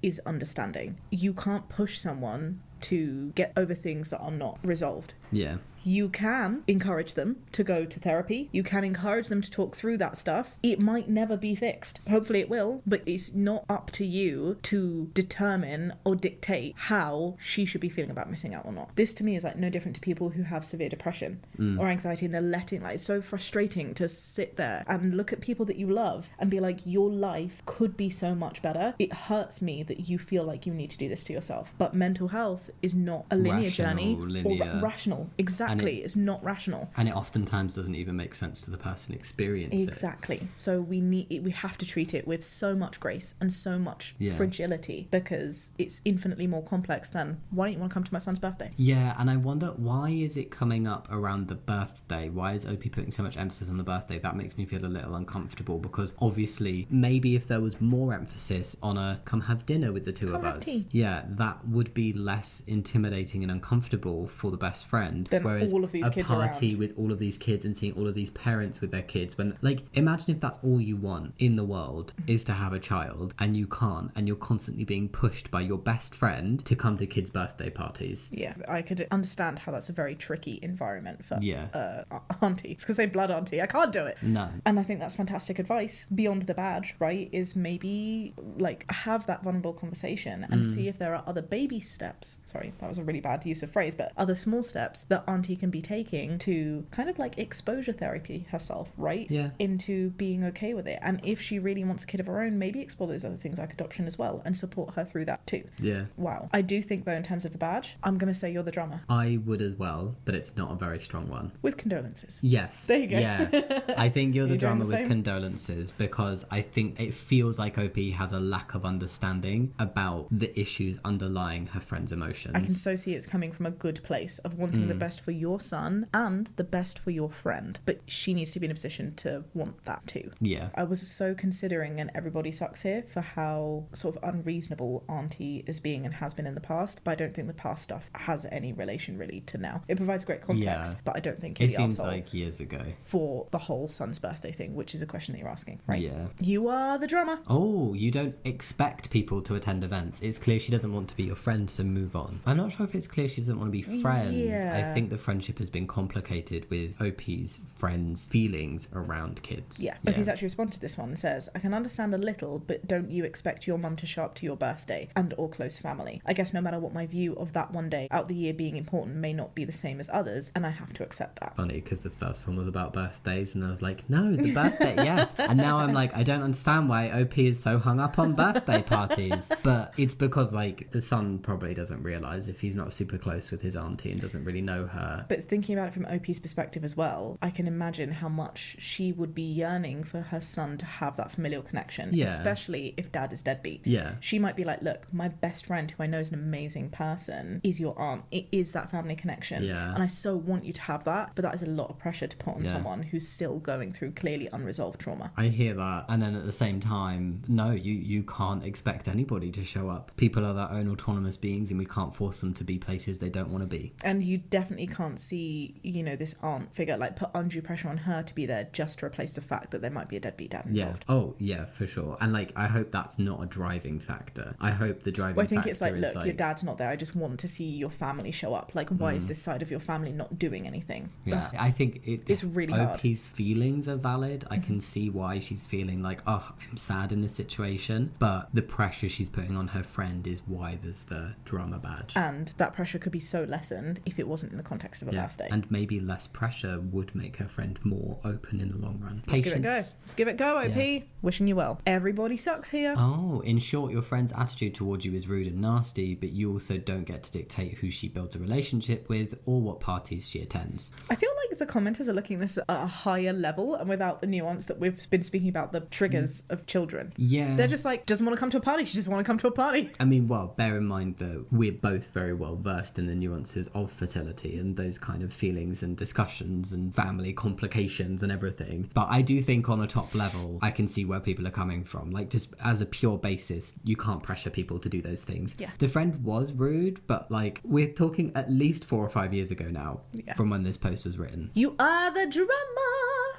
is understanding. You can't push someone to get over things that are not resolved. Yeah. You can encourage them to go to therapy. You can encourage them to talk through that stuff. It might never be fixed. Hopefully it will, but it's not up to you to determine or dictate how she should be feeling about missing out or not. This to me is like no different to people who have severe depression or anxiety, and they're letting, like, it's so frustrating to sit there and look at people that you love and be like, your life could be so much better. It hurts me that you feel like you need to do this to yourself. But mental health is not a linear journey or rational. Exactly. It's not rational, and it oftentimes doesn't even make sense to the person experiencing it. So we have to treat it with so much grace and so much fragility, because it's infinitely more complex than, why don't you want to come to my son's birthday? Yeah. And I wonder, why is it coming up around the birthday? Why is OP putting so much emphasis on the birthday? That makes me feel a little uncomfortable, because obviously maybe if there was more emphasis on a come have dinner with the two of us, that would be less intimidating and uncomfortable for the best friend. Whereas all of these kids party around with all of these kids and seeing all of these parents with their kids, when, like, imagine if that's all you want in the world is to have a child, and you can't, and you're constantly being pushed by your best friend to come to kids' birthday parties. Yeah, I could understand how that's a very tricky environment for auntie. I was gonna say blood auntie. I can't do it. No. And I think that's fantastic advice. Beyond the badge, right, is maybe like have that vulnerable conversation and see if there are other baby steps. Sorry, that was a really bad use of phrase, but other small steps that auntie can be taking to kind of like exposure therapy herself, right? Yeah. Into being okay with it. And if she really wants a kid of her own, maybe explore those other things like adoption as well and support her through that too. Yeah. Wow. I do think though, in terms of the badge, I'm going to say you're the drummer. I would as well, but it's not a very strong one. With condolences. Yes. There you go. Yeah. I think you're the drummer with condolences, because I think it feels like OP has a lack of understanding about the issues underlying her friend's emotions. I can so see it's coming from a good place of wanting the best for your son and the best for your friend, but she needs to be in a position to want that too. Yeah. I was so considering, and everybody sucks here, for how sort of unreasonable auntie is being and has been in the past, but I don't think the past stuff has any relation really to now. It provides great context, but I don't think it seems like years ago for the whole son's birthday thing, which is a question that you're asking, right? Yeah. You are the drummer. Oh, you don't expect people to attend events. It's clear she doesn't want to be your friend, so move on. I'm not sure if it's clear she doesn't want to be friends. I think the friendship has been complicated with OP's friends' feelings around kids. Yeah. OP's actually responded to this one and says, I can understand a little, but don't you expect your mum to show up to your birthday and or close family? I guess no matter what my view of that one day out the year being important may not be the same as others, and I have to accept that. Funny, because the first one was about birthdays, and I was like, no, the birthday, yes. And now I'm like, I don't understand why OP is so hung up on birthday parties. But it's because, like, the son probably doesn't realise if he's not super close with his auntie and doesn't really know her. But thinking about it from OP's perspective as well, I can imagine how much she would be yearning for her son to have that familial connection, especially if dad is deadbeat. Yeah. She might be like, look, my best friend who I know is an amazing person is your aunt. It is that family connection. Yeah. And I so want you to have that, but that is a lot of pressure to put on someone who's still going through clearly unresolved trauma. I hear that. And then at the same time, no, you can't expect anybody to show up. People are their own autonomous beings, and we can't force them to be places they don't want to be. And you definitely can't see, you know, this aunt figure, like, put undue pressure on her to be there just to replace the fact that there might be a deadbeat dad involved. Yeah. Oh, yeah, for sure. And, like, I hope that's not a driving factor. I hope the driving factor I think it's like, look, your dad's not there. I just want to see your family show up. Like, why is this side of your family not doing anything? Yeah, I think it's really hard. OP's feelings are valid. I can see why she's feeling like, oh, I'm sad in this situation. But the pressure she's putting on her friend is why there's the drama badge. And that pressure could be so lessened if it wasn't in the context of a birthday. And maybe less pressure would make her friend more open in the long run. Let's give it a go. Let's give it a go, OP. Yeah. Wishing you well. Everybody sucks here. Oh, in short, your friend's attitude towards you is rude and nasty, but you also don't get to dictate who she builds a relationship with or what parties she attends. I feel like the commenters are looking at this at a higher level and without the nuance that we've been speaking about, the triggers of children. Yeah. They're just like, doesn't want to come to a party. She just want to come to a party. I mean, well, bear in mind that we're both very well versed in the nuances of fertility and those kind of feelings and discussions and family complications and everything. But I do think on a top level, I can see where people are coming from. Like, just as a pure basis, you can't pressure people to do those things. Yeah. The friend was rude, but like, we're talking at least 4 or 5 years ago now from when this post was written. You are the drummer.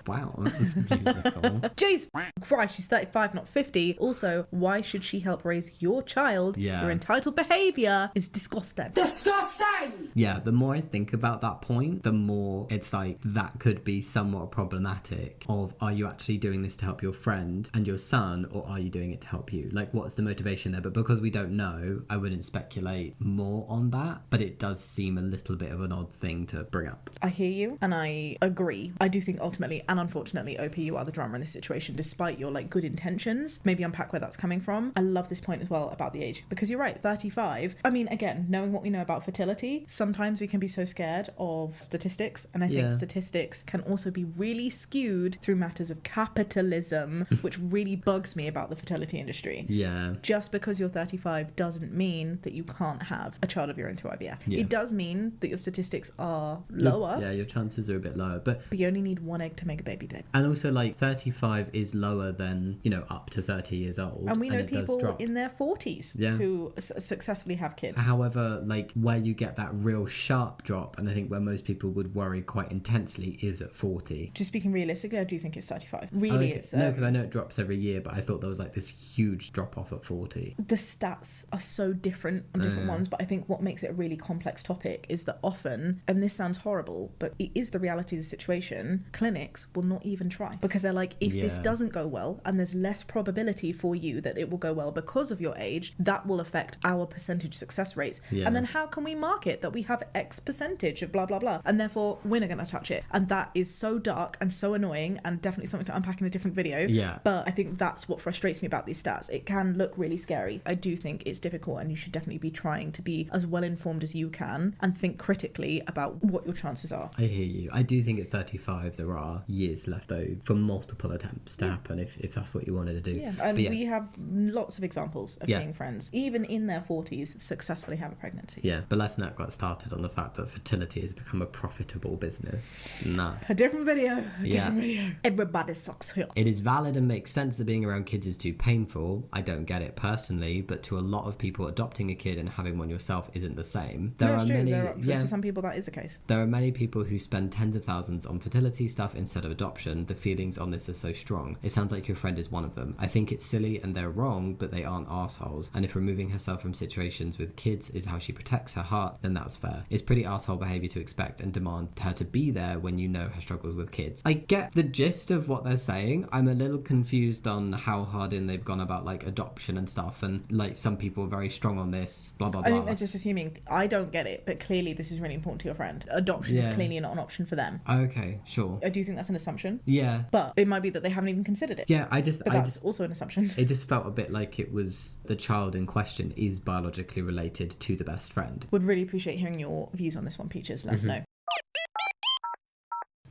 Wow, that was musical. Jeez, Christ, she's 35, not 50. Also, why should she help raise your child? Yeah. Your entitled behaviour is disgusting. Disgusting! Yeah, the more I think about that point, the more it's like that could be somewhat problematic of, are you actually doing this to help your friend and your son, or are you doing it to help you? Like, what's the motivation there? But because we don't know, I wouldn't speculate more on that, but it does seem a little bit of an odd thing to bring up. I hear you, and I agree. I do think ultimately, and unfortunately, OP, you are the drama in this situation, despite your like good intentions. Maybe unpack where that's coming from. I love this point as well about the age, because you're right, 35. I mean, again, knowing what we know about fertility, sometimes we can be so scared of statistics, and I think statistics can also be really skewed through matters of capitalism, which really bugs me about the fertility industry. Yeah. Just because you're 35 doesn't mean that you can't have a child of your own through IVF. Yeah. It does mean that your statistics are lower. Yeah, your chances are a bit lower, but you only need one egg to make a baby, babe. and also like 35 is lower than, you know, up to 30 years old, And we know it does people drop. in their 40s who successfully have kids. However, like where you get that real sharp drop, and I think where most people would worry quite intensely, is at 40. Just speaking realistically, I do think it's 35. Really, it's no, because I know it drops every year, but I thought there was like this huge drop off at 40. the stats are so different on different ones, but I think what makes it a really complex topic is that often, and this sounds horrible, but it is the reality of the situation, clinics will not even try, because they're like, if this doesn't go well and there's less probability for you that it will go well because of your age, that will affect our percentage success rates. And then how can we market that we have X percentage of blah blah blah, and therefore we're not going to touch it? And that is so dark and so annoying, and definitely something to unpack in a different video. But I think that's what frustrates me about these stats. It can look really scary. I do think it's difficult, and you should definitely be trying to be as well informed as you can and think critically about what your chances are. I hear you. I do think at 35 there are years left though for multiple attempts to happen if that's what you wanted to do. And we have lots of examples of seeing friends, even in their 40s, successfully have a pregnancy. But let's not get started on the fact that fertility has become a profitable business. Nah. A different video. Everybody sucks here. It is valid and makes sense that being around kids is too painful. I don't get it personally, but to a lot of people, adopting a kid and having one yourself isn't the same. It's true. To some people, that is the case. There are many people who spend tens of thousands on fertility stuff instead of adoption. The feelings on this are so strong. It sounds like your friend is one of them. I think it's silly and they're wrong, but they aren't arseholes. And if removing herself from situations with kids is how she protects her heart, then that's fair. It's pretty arsehole behaviour to expect and demand her to be there when you know her struggles with kids. I get the gist of what they're saying. I'm a little confused on how hard in they've gone about like adoption and stuff, and like some people are very strong on this, blah blah blah. I think they're just assuming. I don't get it, but clearly this is really important to your friend. Adoption is clearly not an option for them. Okay, sure. I do think that's an assumption. Yeah. But it might be that they haven't even considered it. Yeah, But that's also an assumption. It just felt a bit like it was the child in question is biologically related to the best friend. Would really appreciate hearing your views on this one, Peaches. Let us know.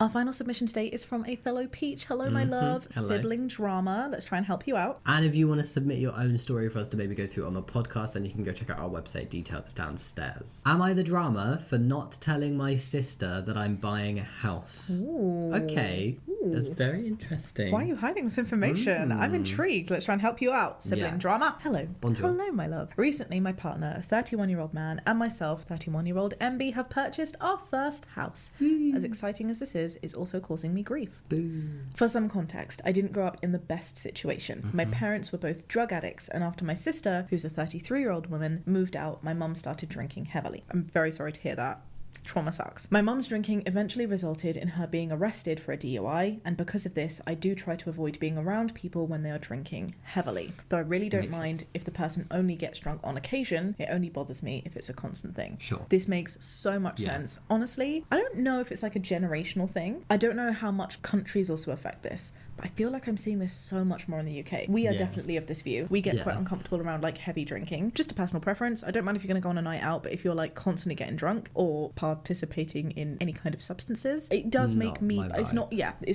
Our final submission today is from a fellow Peach. Hello, my love. Hello. Sibling drama. Let's try and help you out. And if you want to submit your own story for us to maybe go through on the podcast, then you can go check out our website, details downstairs. Am I the drama for not telling my sister that I'm buying a house? Ooh. Okay. That's very interesting. Why are you hiding this information? I'm intrigued. Let's try and help you out. Sibling drama. Hello. Bonjour. Hello, my love. Recently, my partner, a 31-year-old man, and myself, 31-year-old MB, have purchased our first house. As exciting as this is also causing me grief. Boo. For some context, I didn't grow up in the best situation. My parents were both drug addicts, and after my sister, who's a 33-year-old woman, moved out, my mum started drinking heavily. I'm very sorry to hear that. Trauma sucks. My mum's drinking eventually resulted in her being arrested for a DUI, and because of this, I do try to avoid being around people when they are drinking heavily. Though I really don't mind if the person only gets drunk on occasion, it only bothers me if it's a constant thing. Sure. This makes so much sense. Honestly, I don't know if it's like a generational thing. I don't know how much countries also affect this. But I feel like I'm seeing this so much more in the UK. We are definitely of this view. We get quite uncomfortable around like heavy drinking. Just a personal preference. I don't mind if you're going to go on a night out, but if you're like constantly getting drunk or participating in any kind of substances, it does make me... It's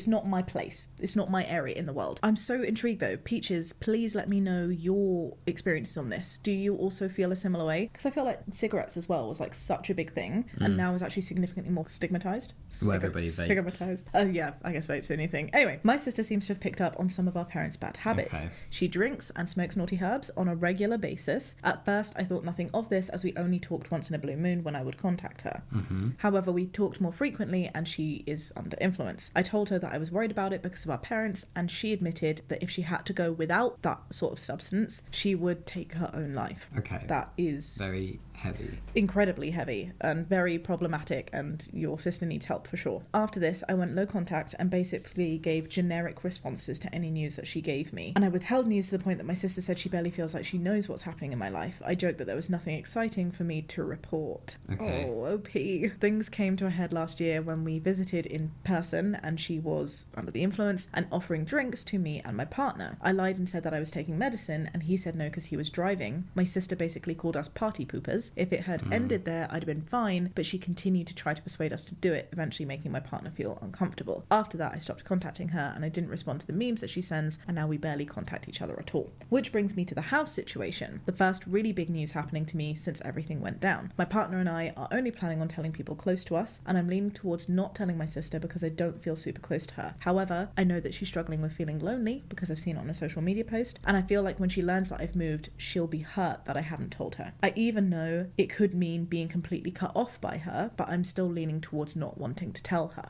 not my place. It's not my area in the world. I'm so intrigued though. Peaches, please let me know your experiences on this. Do you also feel a similar way? Because I feel like cigarettes as well was like such a big thing and now is actually significantly more stigmatized. Well, everybody vapes. Stigmatized. Yeah, I guess vapes are anything. Anyway, my sister seems to have picked up on some of our parents' bad habits. Okay. She drinks and smokes naughty herbs on a regular basis. At first, I thought nothing of this as we only talked once in a blue moon when I would contact her. However, we talked more frequently and she is under influence. I told her that I was worried about it because of our parents, and she admitted that if she had to go without that sort of substance, she would take her own life. Okay. That is very heavy. Incredibly heavy and very problematic, and your sister needs help for sure. After this, I went low contact and basically gave generic responses to any news that she gave me. And I withheld news to the point that my sister said she barely feels like she knows what's happening in my life. I joked that there was nothing exciting for me to report. Okay. Oh, OP. Things came to a head last year when we visited in person and she was under the influence and offering drinks to me and my partner. I lied and said that I was taking medicine and he said no because he was driving. My sister basically called us party poopers. If it had ended there, I'd have been fine, but she continued to try to persuade us to do it, eventually making my partner feel uncomfortable. After that, I stopped contacting her and I didn't respond to the memes that she sends, and now we barely contact each other at all. Which brings me to the house situation, the first really big news happening to me since everything went down. My partner and I are only planning on telling people close to us, and I'm leaning towards not telling my sister because I don't feel super close to her. However, I know that she's struggling with feeling lonely because I've seen it on a social media post, and I feel like when she learns that I've moved, she'll be hurt that I hadn't told her. I even know it could mean being completely cut off by her, but I'm still leaning towards not wanting to tell her.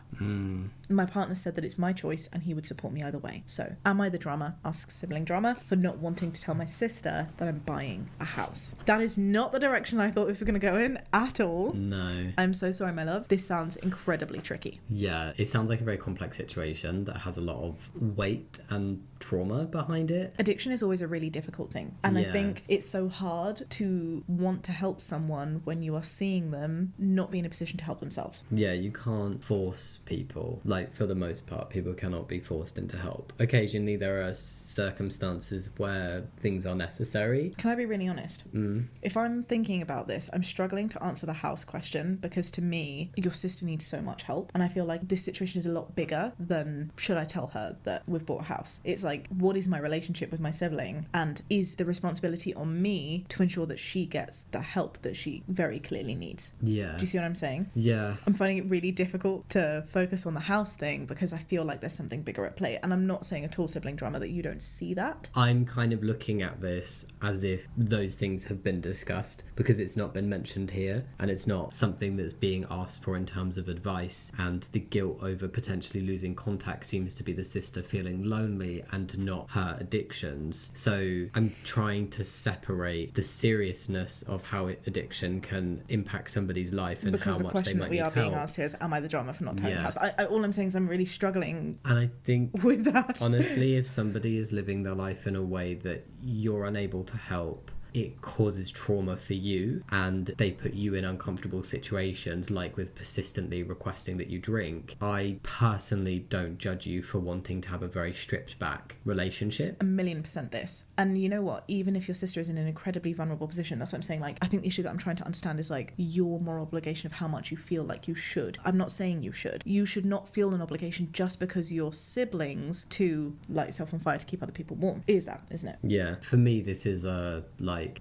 My partner said that it's my choice and he would support me either way. So, am I the drama, asks Sibling Drama, for not wanting to tell my sister that I'm buying a house? That is not the direction I thought this was going to go in at all. No. I'm so sorry, my love. This sounds incredibly tricky. Yeah, it sounds like a very complex situation that has a lot of weight and trauma behind it. Addiction is always a really difficult thing, and I think it's so hard to want to help someone when you are seeing them not be in a position to help themselves. Yeah, you can't force people. Like, for the most part, people cannot be forced into help. Occasionally there are circumstances where things are necessary. Can I be really honest? If I'm thinking about this, I'm struggling to answer the house question, because to me, your sister needs so much help, and I feel like this situation is a lot bigger than should I tell her that we've bought a house. It's like, what is my relationship with my sibling, and is the responsibility on me to ensure that she gets the help that she very clearly needs? Yeah. Do you see what I'm saying? Yeah. I'm finding it really difficult to focus on the house thing because I feel like there's something bigger at play, and I'm not saying at all, Sibling Drama, that you don't see that. I'm kind of looking at this as if those things have been discussed, because it's not been mentioned here and it's not something that's being asked for in terms of advice, and the guilt over potentially losing contact seems to be the sister feeling lonely and not her addictions. So I'm trying to separate the seriousness of how addiction can impact somebody's life and because how the much they question might that we need are being help. asked here is, am I the drama for not telling Yeah. the house? All I'm saying is I'm really struggling And I think with that. honestly, if somebody is living their life in a way that you're unable to help, it causes trauma for you, and they put you in uncomfortable situations, like with persistently requesting that you drink. I personally don't judge you for wanting to have a very stripped back relationship. 1,000,000% this. And you know what? Even if your sister is in an incredibly vulnerable position, that's what I'm saying. Like, I think the issue that I'm trying to understand is like your moral obligation of how much you feel like you should. I'm not saying you should. You should not feel an obligation just because your siblings to light yourself on fire to keep other people warm. It is that, isn't it? Yeah, for me, this is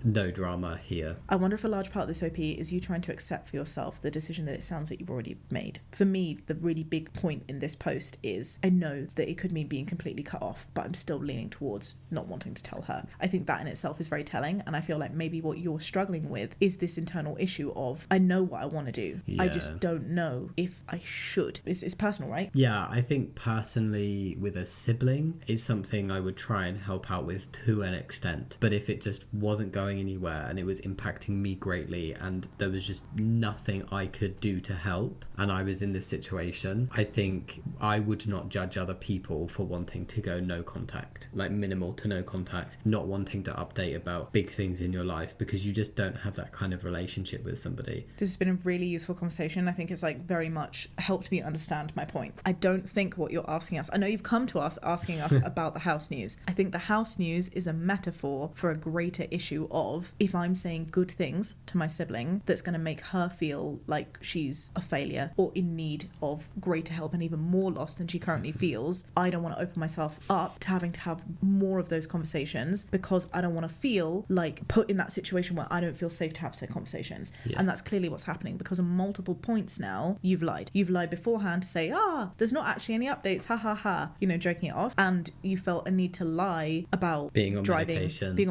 no drama here. I wonder if a large part of this OP is you trying to accept for yourself the decision that it sounds like you've already made. For me, the really big point in this post is I know that it could mean being completely cut off, but I'm still leaning towards not wanting to tell her. I think that in itself is very telling, and I feel like maybe what you're struggling with is this internal issue of, I know what I want to do. I Yeah. just don't know if I should. It's personal, right? Yeah, I think personally with a sibling, it's something I would try and help out with to an extent. But if it just wasn't going anywhere and it was impacting me greatly and there was just nothing I could do to help, and I was in this situation, I think I would not judge other people for wanting to go no contact, like minimal to no contact, not wanting to update about big things in your life, because you just don't have that kind of relationship with somebody. This has been a really useful conversation. I think it's like very much helped me understand my point. I don't think what you're asking us, I know you've come to us asking us about the house news. I think the house news is a metaphor for a greater issue issue of, if I'm saying good things to my sibling that's going to make her feel like she's a failure or in need of greater help and even more lost than she currently feels, I don't want to open myself up to having to have more of those conversations, because I don't want to feel like put in that situation where I don't feel safe to have said conversations. And that's clearly what's happening, because on multiple points now you've lied beforehand to say, there's not actually any updates, ha ha ha, joking it off, and you felt a need to lie about being on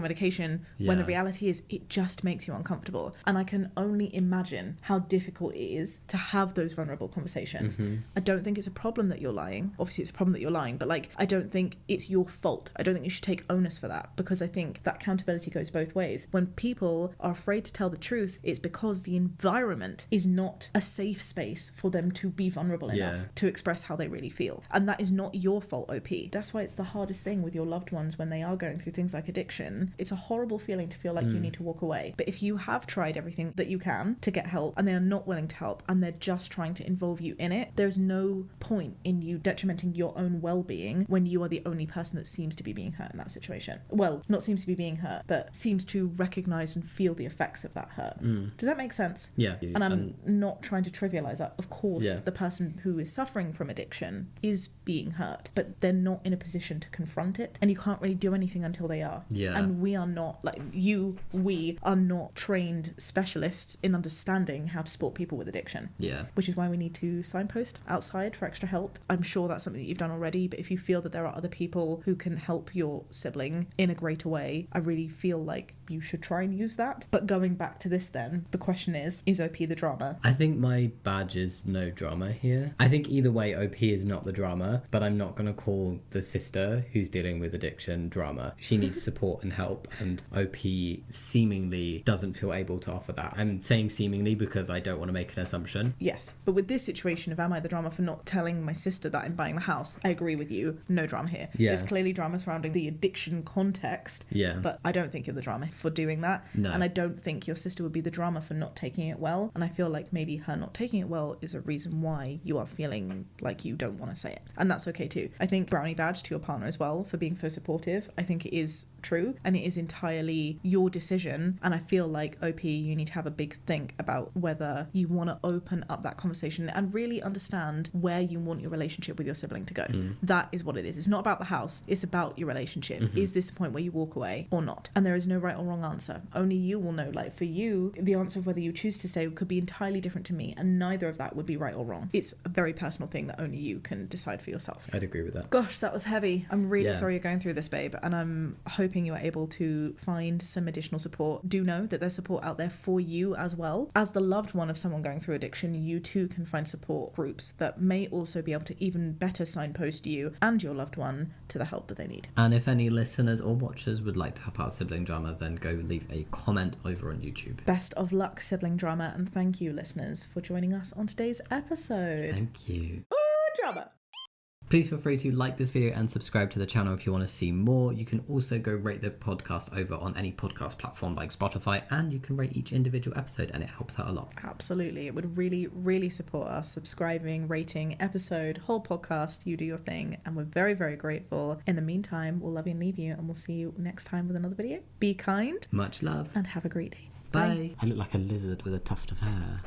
medication when the reality is it just makes you uncomfortable. And I can only imagine how difficult it is to have those vulnerable conversations. I don't think it's a problem that you're lying. Obviously it's a problem that you're lying, but like, I don't think it's your fault. I don't think you should take onus for that, because I think that accountability goes both ways. When people are afraid to tell the truth, it's because the environment is not a safe space for them to be vulnerable enough to express how they really feel. And that is not your fault, OP. That's why it's the hardest thing with your loved ones when they are going through things like addiction. It's a horrible feeling to feel like you need to walk away. But if you have tried everything that you can to get help and they are not willing to help and they're just trying to involve you in it, there's no point in you detrimenting your own well-being when you are the only person that seems to be being hurt in that situation. Well, not seems to be being hurt, but seems to recognize and feel the effects of that hurt. Does that make sense? Yeah. And I'm not trying to trivialize that. Of course, the person who is suffering from addiction is being hurt, but they're not in a position to confront it, and you can't really do anything until they are. And we are not, like we are not trained specialists in understanding how to support people with addiction. Which is why we need to signpost outside for extra help. I'm sure that's something that you've done already, but if you feel that there are other people who can help your sibling in a greater way, I really feel like you should try and use that. But going back to this then, the question is OP the drama? I think my badge is no drama here. I think either way OP is not the drama, but I'm not going to call the sister who's dealing with addiction drama. She needs support and help, and OP seemingly doesn't feel able to offer that. I'm saying seemingly because I don't want to make an assumption. Yes, but with this situation of am I the drama for not telling my sister that I'm buying the house, I agree with you, no drama here. There's clearly drama surrounding the addiction context, but I don't think you're the drama for doing that. And I don't think your sister would be the drama for not taking it well, and I feel like maybe her not taking it well is a reason why you are feeling like you don't want to say it, and that's okay too. I think brownie badge to your partner as well for being so supportive. I think it is true, and it is entirely your decision, and I feel like OP, you need to have a big think about whether you want to open up that conversation and really understand where you want your relationship with your sibling to go. That is what it is. It's not about the house, it's about your relationship. Is this a point where you walk away or not? And there is no right or wrong answer. Only you will know. Like, for you, the answer of whether you choose to stay could be entirely different to me, and neither of that would be right or wrong. It's a very personal thing that only you can decide for yourself. I'd agree with that. Gosh, that was heavy. I'm really sorry you're going through this, babe, and I'm hoping you're able to find some additional support. Do know that there's support out there for you as well. As the loved one of someone going through addiction, you too can find support groups that may also be able to even better signpost you and your loved one to the help that they need. And if any listeners or watchers would like to help out sibling drama, then go leave a comment over on YouTube. Best of luck, sibling drama, and thank you, listeners, for joining us on today's episode. Thank you. Drama. Please feel free to like this video and subscribe to the channel if you want to see more. You can also go rate the podcast over on any podcast platform like Spotify, and you can rate each individual episode, and it helps out a lot. Absolutely. It would really, really support us. Subscribing, rating, episode, whole podcast, you do your thing, and we're very, very grateful. In the meantime, we'll love you and leave you, and we'll see you next time with another video. Be kind. Much love. And have a great day. Bye. I look like a lizard with a tuft of hair.